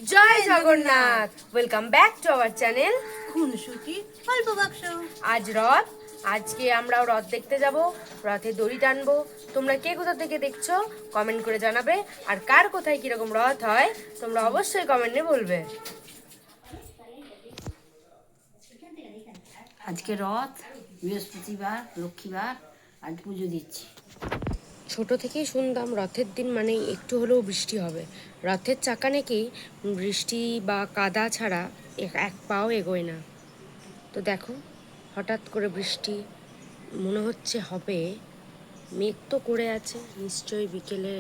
Joy Jagannath, welcome back to our channel খুনসুটি অল্প বাক্স। আজ রথ। আজকে আমরাও রথ দেখতে যাব, রথে দড়ি টানবো। তোমরা কে কোথা থেকে দেখছো কমেন্ট করে জানাবে, আর কার কোথায় কিরকম রথ হয় তোমরা অবশ্যই কমেন্টে বলবে। আজকে রথ, বৃহস্পতিবার, লক্ষ্মীবার, আজ পুজো দিচ্ছি। ছোট থেকেই শুনতাম রথের দিন মানেই একটু হলেও বৃষ্টি হবে। রথের চাকা নাকি বৃষ্টি বা কাদা ছাড়া এক পাও এগোয় না। তো দেখো, হঠাৎ করে বৃষ্টি মনে হচ্ছে হবে। মেঘ তো করে আছে, নিশ্চয়ই বিকেলে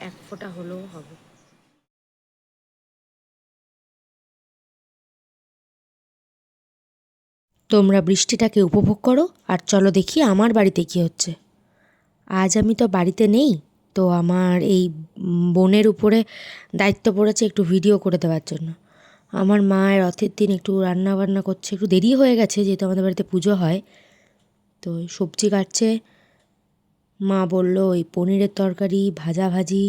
এক ফোঁটা হলেও হবে। তোমরা বৃষ্টিটাকে উপভোগ করো, আর চলো দেখি আমার বাড়িতে কী হচ্ছে। আজ আমি তো বাড়িতে নেই, তো আমার এই বোনের উপরে দায়িত্ব পড়েছে একটু ভিডিও করে দেওয়ার জন্য। আমার মা রথের দিন একটু রান্না বান্না করছে, একটু দেরি হয়ে গেছে যেহেতু আমাদের বাড়িতে পুজো হয়। তো সবজি কাটছে, মা বলল ওই পনিরের তরকারি, ভাজা ভাজি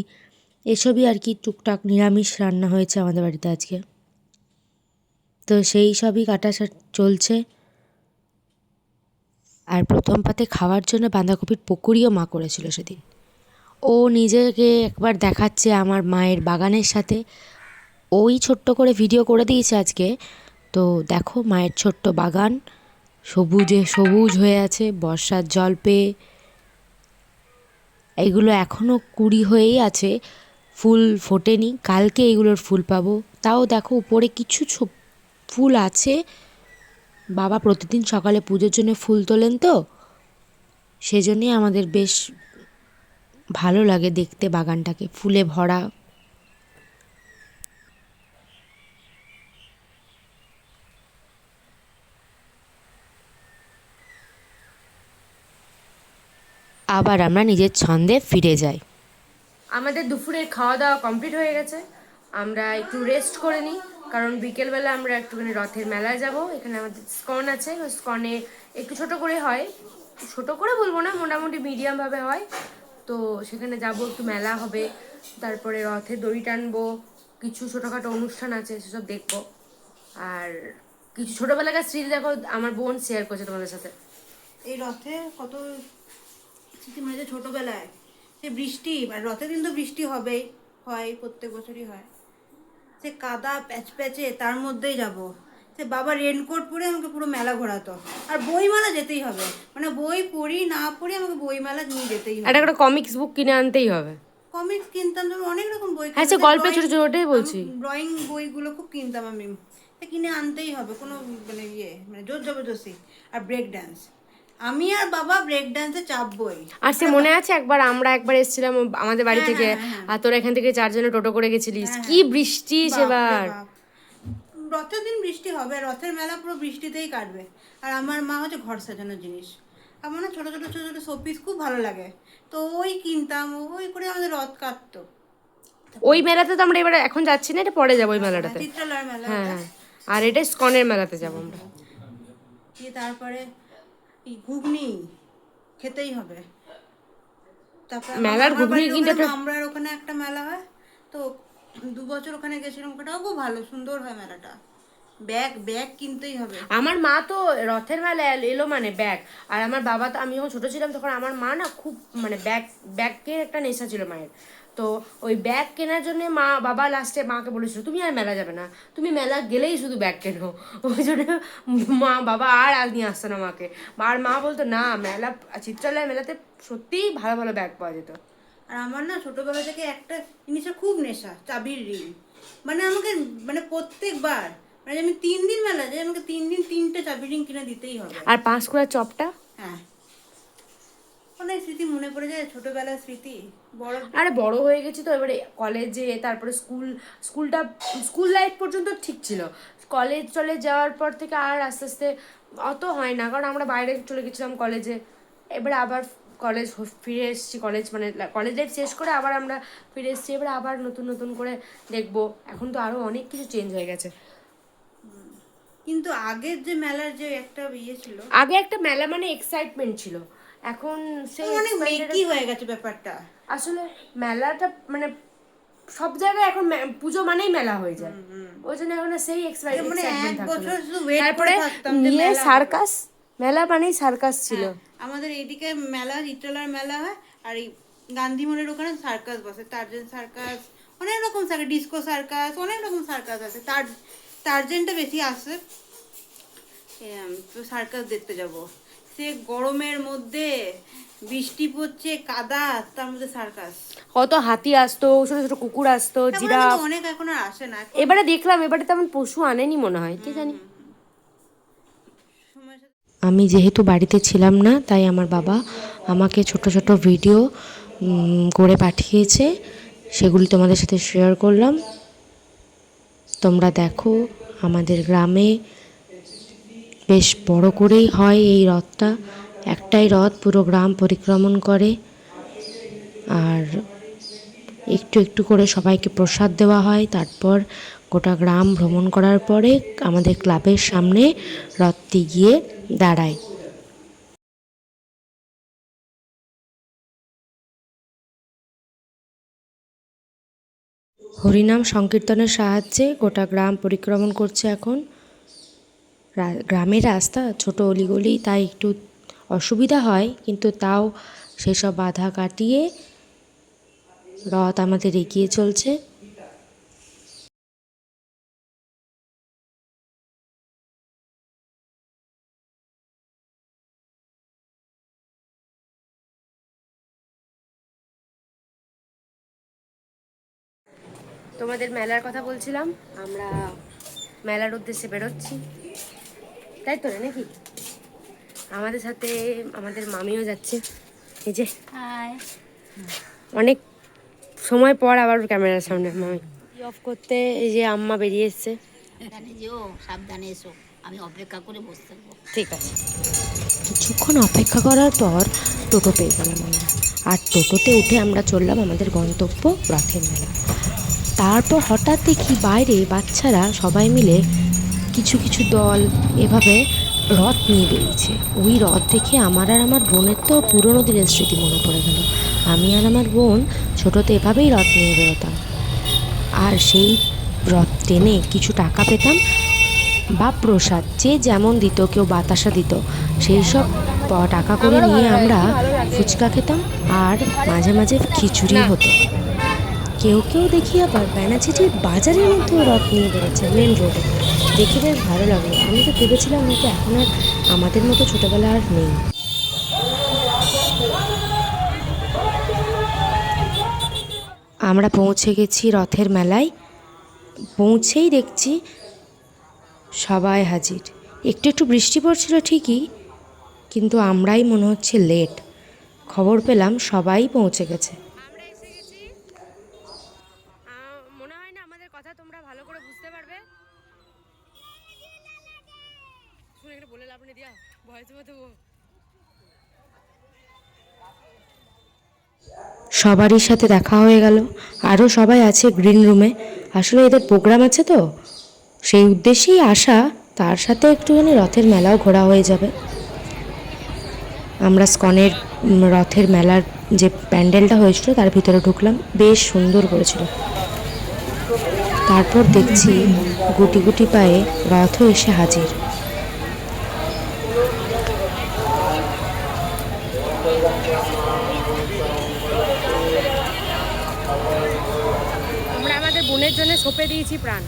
এসবই আর কি টুকটাক নিরামিষ রান্না হয়েছে আমাদের বাড়িতে আজকে। তো সেই সবই কাটা চলছে। আর প্রথম পাতে খাওয়ার জন্য বাঁধাকপির পকোড়িও মা করেছিল সেদিন। ও নিজেকে একবার দেখাচ্ছে আমার মায়ের বাগানের সাথে। ওই ছোট্ট করে ভিডিও করে দিয়েছে আজকে। তো দেখো মায়ের ছোট্ট বাগান, সবুজে সবুজ হয়ে আছে বর্ষার জল পেয়ে। এইগুলো এখনও কুড়ি হয়েই আছে, ফুল ফোটেনি। কালকে এগুলোর ফুল পাবো। তাও দেখো উপরে কিছু ফুল আছে। বাবা প্রতিদিন সকালে পুজোর জন্য ফুল তোলেন, তো সেজন্যই আমাদের বেশ ভালো লাগে দেখতে বাগানটাকে ফুলে ভরা। আবার আমরা নিজের ছন্দে ফিরে যাই। আমাদের দুপুরের খাওয়া দাওয়া কমপ্লিট হয়ে গেছে। আমরা একটু রেস্ট করে নিই, কারণ বিকেলবেলা আমরা একটুখানি রথের মেলায় যাব। এখানে আমাদের স্কন আছে, ওই স্কনে একটু ছোট করে হয়, ছোট করে বলবো না, মোটামুটি মিডিয়ামভাবে হয়। তো সেখানে যাব, একটু মেলা হবে, তারপরে রথে দড়ি টানবো, কিছু ছোটোখাটো অনুষ্ঠান আছে সেসব দেখবো। আর কিছু ছোটোবেলাকার স্মৃতি দেখো আমার বোন শেয়ার করছে তোমাদের সাথে। এই রথে কত স্মৃতি মনে হচ্ছে ছোটবেলায়। সে বৃষ্টি, মানে রথের দিন তো বৃষ্টি হবেই, হয় প্রত্যেক বছরই হয়। সে কাদা প্যাচ প্যাচে তার মধ্যেই যাব। সে বাবা রেনকোট পরে আমাকে পুরো মেলা ঘোরাতো, আর বইমেলা যেতেই হবে। মানে বই পড়ি না পড়ি আমাকে বইমেলা নিয়ে যেতেই হবে। একটা করে কমিক্স বুক কিনে আনতেই হবে। কমিক্স কিনতাম, যেমন অনেক রকম বই হ্যাঁ, কিনতাম, সে গল্পে ছোট ছোট, ওটাই বলছি। ড্রয়িং বইগুলো খুব কিনতাম আমি। কিনে আনতেই হবে, কোনো মানে মানে জোর জবরদস্তি। আর ব্রেক ডান্স, আমি আর বাবা ব্রেক ডান্সে চাপবই। আর সে মনে আছে একবার আমরা একবার এসেছিলাম আমাদের বাড়ি হ্যাঁ থেকে, হ্যাঁ হ্যাঁ হ্যাঁ আর তোরা এখান থেকে চারজনে টোটো করে গেছিলিস, হ্যাঁ কি হ্যাঁ। বৃষ্টি বাপরে সেবার। বাপ, রথের দিন বৃষ্টি হবে, রথের মেলা পুরো বৃষ্টিতেই কাটবে। আর আমার মা হচ্ছে ঘর সাজানোর জিনিস, আমার না ছোটো ছোটো ছোটো ছোটো শোপিস খুব ভালো লাগে। তো ওই কিনতাম, ওই করে আমাদের রথ কাটতো। ওই মেলাতে তো আমরা এবার এখন যাচ্ছি না, এটা পরে যাবো ওই মেলাটাতে। চিত্রালয়ের মেলা হ্যাঁ ওটা। হ্যাঁ, আর এটা স্কনের মেলাতে যাবো আমরা। দিয়ে তারপরে এই ঘুগনি খেতেই হবে। তারপরে মেলার আমার ঘুগনি বাড়ির কিন্তু ওখানে একটা, মামরার ওখানে একটা মেলা হয়। তো 2 বছর ওখানে গেছিলাম, ওটাও খুব ভালো সুন্দর হয় মেলাটা। ব্যাগ ব্যাগ কিনতেই হবে। আমার মা তো রথের মেলা এলো মানে ব্যাগ। আর আমার বাবা তো, আমি যখন ছোটো ছিলাম তখন আমার মা না খুব মানে ব্যাগের একটা নেশা ছিল মায়ের। তো ওই ব্যাগ কেনার জন্য বাবা লাস্টে মাকে বলেছিল তুমি আর মেলা যাবে না, তুমি মেলা গেলেই শুধু ব্যাগ কেনো। ওই জন্য বাবা আর নিয়ে আসতো না মাকে। আর মা বলতো না, মেলা চিত্রালয় মেলাতে সত্যিই ভালো ভালো ব্যাগ পাওয়া যেত। আর আমার না ছোটবেলা থেকে একটা জিনিসের খুব নেশা, চাবির রিং। মানে আমাকে, মানে প্রত্যেকবার, মানে আমি 3 দিন মেলা যাই, আমাকে 3 দিন 3টে চাবির রিং কিনে দিতেই হবে। আর পাঁশকুড়ার চপটা, হ্যাঁ, অনেক স্মৃতি মনে পড়ে যায়, ছোটবেলার স্মৃতি। বড়, আরে বড় হয়ে গেছি তো এবারে কলেজে, তারপরে স্কুল লাইফ পর্যন্ত ঠিক ছিল। কলেজ চলে যাওয়ার পর থেকে আর আস্তে আস্তে অত হয় না, কারণ আমরা বাইরে চলে গেছিলাম কলেজে। এবারে আবার কলেজ ফিরে এসেছি, কলেজ মানে কলেজ লাইফ শেষ করে আবার আমরা ফিরে এসেছি। এবারে আবার নতুন নতুন করে দেখবো। এখন তো আরও অনেক কিছু চেঞ্জ হয়ে গেছে। কিন্তু আগের যে মেলার যে একটা ইয়ে ছিল, আগে একটা মেলা মানে এক্সাইটমেন্ট ছিল, এখন সেই অনেক মেকি হয়ে গেছে ব্যাপারটা। আসলে মেলাটা মানে সব জায়গায় এখন পুজো মানেই মেলা হয়ে যায়, ওই জন্য এখন সেই মানে এক্সাইটমেন্ট এক থাকতো বছর না। শুধু ওয়েট করে তারপরে থাকতাম যে নিয়ে মেলা হবে। সার্কাস, মেলা মানেই সার্কাস ছিল। হ্যাঁ, আমাদের এইদিকে মেলা, চিত্রলার মেলা হয়, আর এই গান্ধী মোড়ের ওখানে সার্কাস বসে, টার্জেন সার্কাস, অনেক রকম সার্কাস, ডিস্কো সার্কাস, অনেক রকম সার্কাস আছে। টার্জেনটা বেশি আসে। তো সার্কাস দেখতে যাব, সে গরমের মধ্যে বৃষ্টি পড়ছে, কাদা, তার মধ্যে সার্কাস। কত হাতি আসতো, ছোট ছোট কুকুর আসতো, এখন জিরাফ। কিন্তু অনেক এখন আর আসে না। এবারে দেখলাম, এবারে তেমন পশু আনেনি মনে হয়, কি জানি। সময়ের সাথে আমি যেহেতু বাড়িতে ছিলাম না, তাই আমার বাবা আমাকে ছোট ছোট ভিডিও করে পাঠিয়েছে, সেগুলি তোমাদের সাথে শেয়ার করলাম। তোমরা দেখো, আমাদের গ্রামে বেশ বড় করেই হয় এই রথটা। একটাই রথ পুরো গ্রাম পরিক্রমণ করে, আর একটু একটু করে সবাইকে প্রসাদ দেওয়া হয়। তারপর গোটা গ্রাম ভ্রমণ করার পরে আমাদের ক্লাবের সামনে রথটি গিয়ে দাঁড়ায়। হরিনাম সংকীর্তনের সাহায্যে গোটা গ্রাম পরিক্রমণ করছে এখন। গ্রামের রাস্তা ছোট অলিগলি, তাই একটু অসুবিধা হয়, কিন্তু তাও সেসব বাধা কাটিয়ে রথ আমাদের এগিয়ে চলছে। তোমাদের মেলার কথা বলছিলাম, আমরা মেলার উদ্দেশ্যে বেরোচ্ছি, তাই তো নাকি? আমাদের সাথে আমাদের মামিও যাচ্ছে, এই যে অনেক সময় পর আবার ক্যামেরার সামনে মামি অফ করতে। এই যে আম্মা বেরিয়ে এসছে। সাবধানে যেও, সাবধানে এসো, আমি অপেক্ষা করে বসে থাকবো। ঠিক আছে। কিছুক্ষণ অপেক্ষা করার পর টোটো পেয়ে গেলাম আমরা, আর টোটোতে উঠে আমরা চললাম আমাদের গন্তব্য রথের মেলা। তারপর হঠাৎ দেখি বাইরে বাচ্চারা সবাই মিলে কিছু কিছু দল এভাবে রথ নিয়ে বেরিয়েছে। ওই রথ দেখে আমার আর আমার বোনের তো পুরোনো দিনের স্মৃতি মনে পড়ে গেল। আমি আর আমার বোন ছোটোতে এভাবেই রথ নিয়ে বেরোতাম, আর সেই রথ টেনে কিছু টাকা পেতাম বা প্রসাদ, যে যেমন দিত, কেউ বাতাসা দিত, সেই সব টাকা করে নিয়ে আমরা ফুচকা খেতাম, আর মাঝে মাঝে খিচুড়ি হতো। কেউ কেউ দেখি আবার ব্যানাচিটির বাজারের মধ্যেও রথ নিয়ে বেরোচ্ছে মেন রোডে, দেখে বেশ ভালো লাগলো। আমি তো ভেবেছিলাম হয়তো এখন আর আমাদের মতো ছোটোবেলা আর নেই। আমরা পৌঁছে গেছি রথের মেলায়। পৌঁছেই দেখছি সবাই হাজির। একটু একটু বৃষ্টি পড়ছিল ঠিকই, কিন্তু আমরাই মনে হচ্ছে লেট। খবর পেলাম সবাই পৌঁছে গেছে। আমরা এসে গেছি। মনে হয় না আমাদের কথা তোমরা ভালো করে বুঝতে পারবে। শুনে একটা বলে লাভ নেই, দিয়া ভয়েস মতো। সবারই সাথে দেখা হয়ে গেল, আরও সবাই আছে গ্রিন রুমে। আসলে এদের প্রোগ্রাম আছে তো, সেই উদ্দেশ্যেই আসা, তার সাথে একটুখানি রথের মেলাও ঘোরা হয়ে যাবে। আমরা স্কনের রথের মেলার যে প্যান্ডেলটা হয়েছিল তার ভিতরে ঢুকলাম, বেশ সুন্দর করেছিল। তারপর দেখছি গুটি গুটি পায়ে রথও এসে হাজির। আমরা আমাদের বোনের জন্য সঁপে দিয়েছি প্রাণ।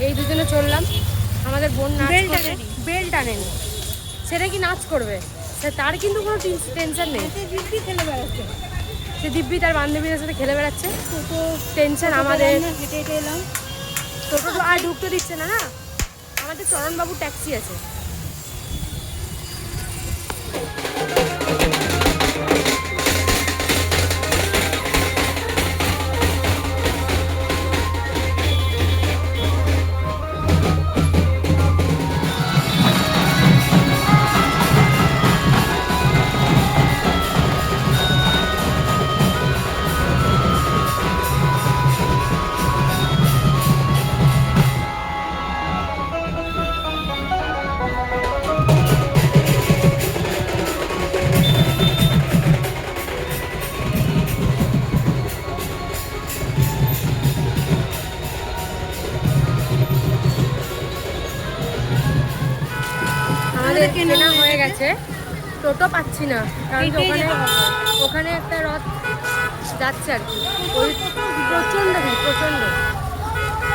এই দুজনে চললাম, আমাদের বোন নাচ করবে, বেল টানেনি, সেটা কি নাচ করবে, তার কিন্তু কোনো টেনশন নেই। খেলে বেড়াচ্ছে, সে দিব্যি তার বান্ধবীদের সাথে খেলে বেড়াচ্ছে। টেনশন আমাদের। হেঁটে হেঁটে এলাম, টোটো আর ঢুকতে দিচ্ছে না। না, আমাদের চরণবাবুর ট্যাক্সি আছে। আমাদের আমাদের কেনা কেনা হয়ে গেছে, টোটো পাচ্ছি না কারণ কি হেঁটেই ওখানে যেতে হবে। ওখানে একটা রথ যাচ্ছে আর কি। ওই প্রচণ্ড ভিড়, প্রচণ্ড।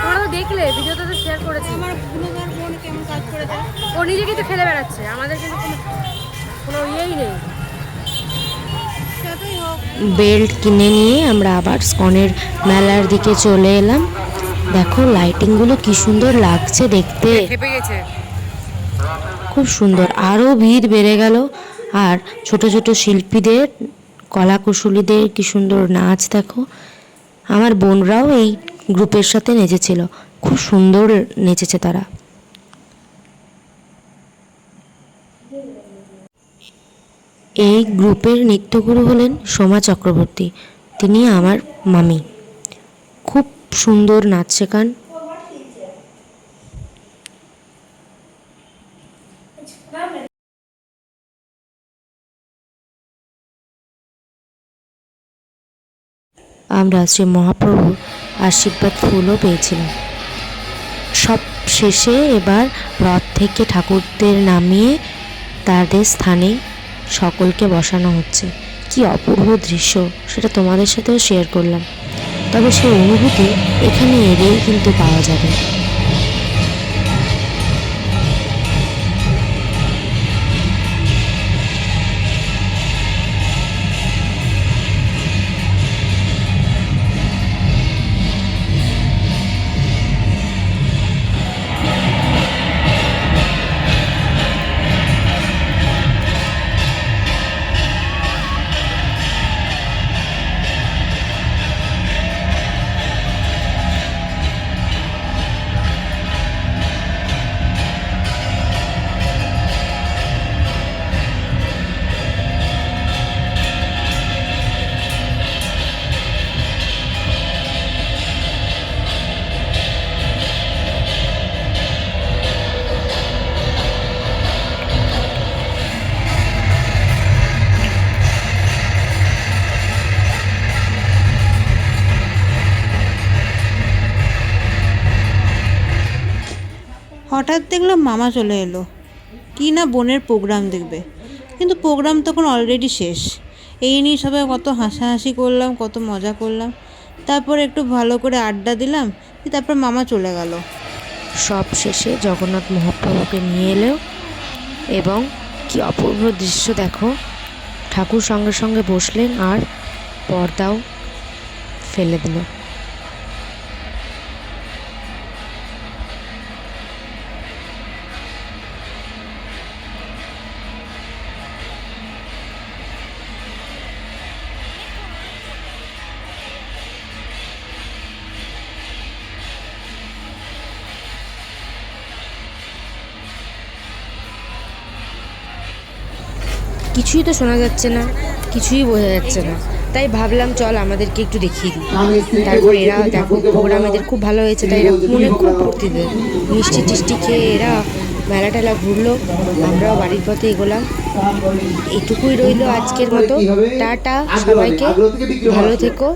তোমরা তো দেখলে, ভিডিওতে তো শেয়ার করেছি। আমার গুণধর বোন কেমন কাজ করে দেয়। ও নিজেকে তো খেলে বেড়াচ্ছে, আমাদের কিন্তু কোনো ইয়েই নেই। যতই হোক বেল্ট কিনে নিয়ে আমরা আবার স্কনের মেলার দিকে চলে এলাম। দেখো লাইটিংগুলো কি সুন্দর লাগছে দেখতে, খুব সুন্দর। আরও ভিড় বেড়ে গেল। আর ছোট ছোট শিল্পীদের, কলাকুশলীদের কি সুন্দর নাচ দেখো। আমার বোনরাও এই গ্রুপের সাথে নেচেছিল, খুব সুন্দর নেচেছে তারা। এই গ্রুপের নৃত্যগুরু হলেন সোমা চক্রবর্তী, তিনি আমার মামি। খুব সুন্দর নাচ শেখান। আমরা শ্রী মহাপ্রভুর আশীর্বাদ ফুলও পেয়েছিলাম। সব শেষে এবার রথ থেকে ঠাকুরদের নামিয়ে তাদের স্থানে সকলকে বসানো হচ্ছে। কি অপূর্ব দৃশ্য, সেটা তোমাদের সাথেও শেয়ার করলাম। তবে সেই অনুভূতি এখানে এলেই কিন্তু পাওয়া যাবে। হঠাৎ দেখলাম মামা চলে এলো, কি না বোনের প্রোগ্রাম দেখবে, কিন্তু প্রোগ্রাম তখন অলরেডি শেষ। এই নিয়ে সবাই কত হাসাহাসি করলাম, কত মজা করলাম, তারপর একটু ভালো করে আড্ডা দিলাম, তারপর মামা চলে গেল। সব শেষে জগন্নাথ মহাপ্রভুকে নিয়ে এলো এবং কি অপূর্ব দৃশ্য দেখো, ঠাকুর সঙ্গে সঙ্গে বসলেন আর পর্দাও ফেলে দিল। কিছুই তো শোনা যাচ্ছে না, কিছুই বোঝা যাচ্ছে না, তাই ভাবলাম চল আমাদেরকে একটু দেখিয়ে দিই। তারপর এরা দেখো প্রোগ্রাম এদের খুব ভালো হয়েছে, তাই এরা মনে খুব ফুর্তি দেয়, মিষ্টি টিষ্টি খেয়ে এরা মেলা টেলা ঘুরলো। আমরাও বাড়ির পথে এগোলাম। এটুকুই রইলো আজকের মতো। টাটা সবাইকে, ভালো থেকো।